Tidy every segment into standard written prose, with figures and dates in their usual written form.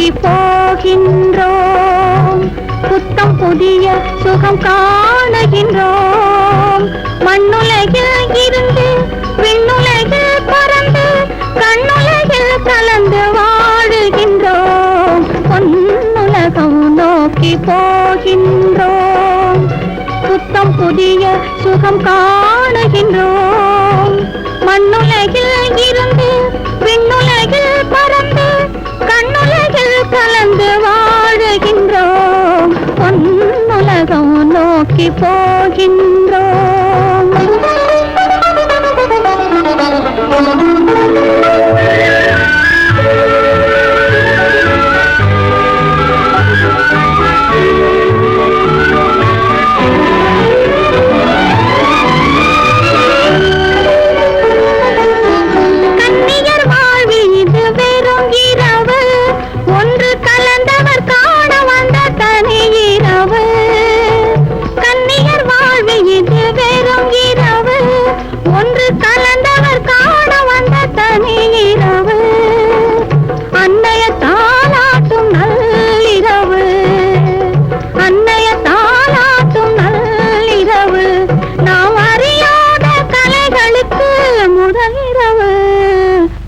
நோக்கி போகின்றோம். புத்தம் புதிய சுகம் காணுகின்றோம். மண்ணுலகில் இருந்து விண்ணுலகில் பறந்து கண்ணுலகில் கலந்து வாழுகின்றோம். பொன்னுலகம் நோக்கி போகின்றோம். புத்தம் புதிய சுகம் காணுகின்றோம். மண்ணுலகில் இருந்து விண்ணுலகில் பறந்து கண்ணுலகில் கலந்து வாழுகின்றோம். பொன்னுலகம் நோக்கி போகின்றோம்.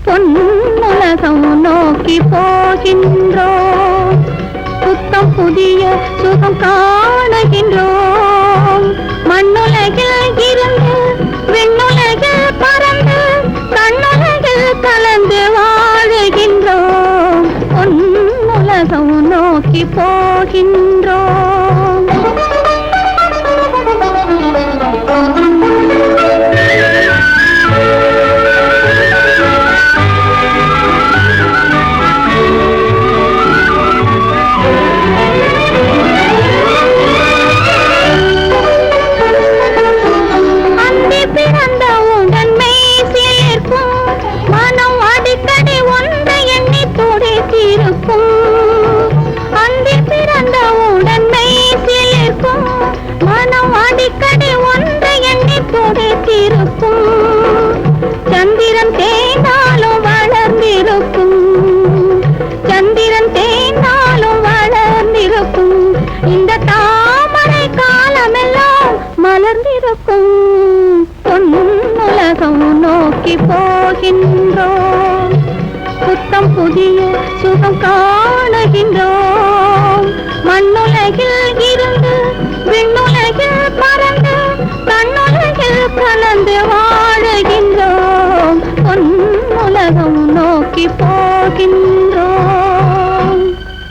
பொன்னுலகம் நோக்கி போகின்றோம். புத்தம் புதிய சுகம் காணுகின்றோம். மண்ணுலகில் இருந்து விண்ணுலகில் பறந்து கண்ணுலகில் கலந்து வாழுகின்றோம். பொன்னுலகம் நோக்கி போகின்றோம். சந்திரன் தேய்ந்தாலும் வளர்ந்திருக்கும். சந்திரன் தேய்ந்தாலும் வளர்ந்திருக்கும். இந்த தாமரை காலமெல்லாம் மலர்ந்திருக்கும். பொன்னுலகம் நோக்கி போகின்றோம். புத்தம் புதிய சுகம் காணுகின்றோம். மண்ணுலகில் இருந்து விண்ணுலகில் பறந்து கண்ணுலகில் கலந்து வாழுகின்றோம். பொன்னுலகம் நோக்கி போகின்றோம்.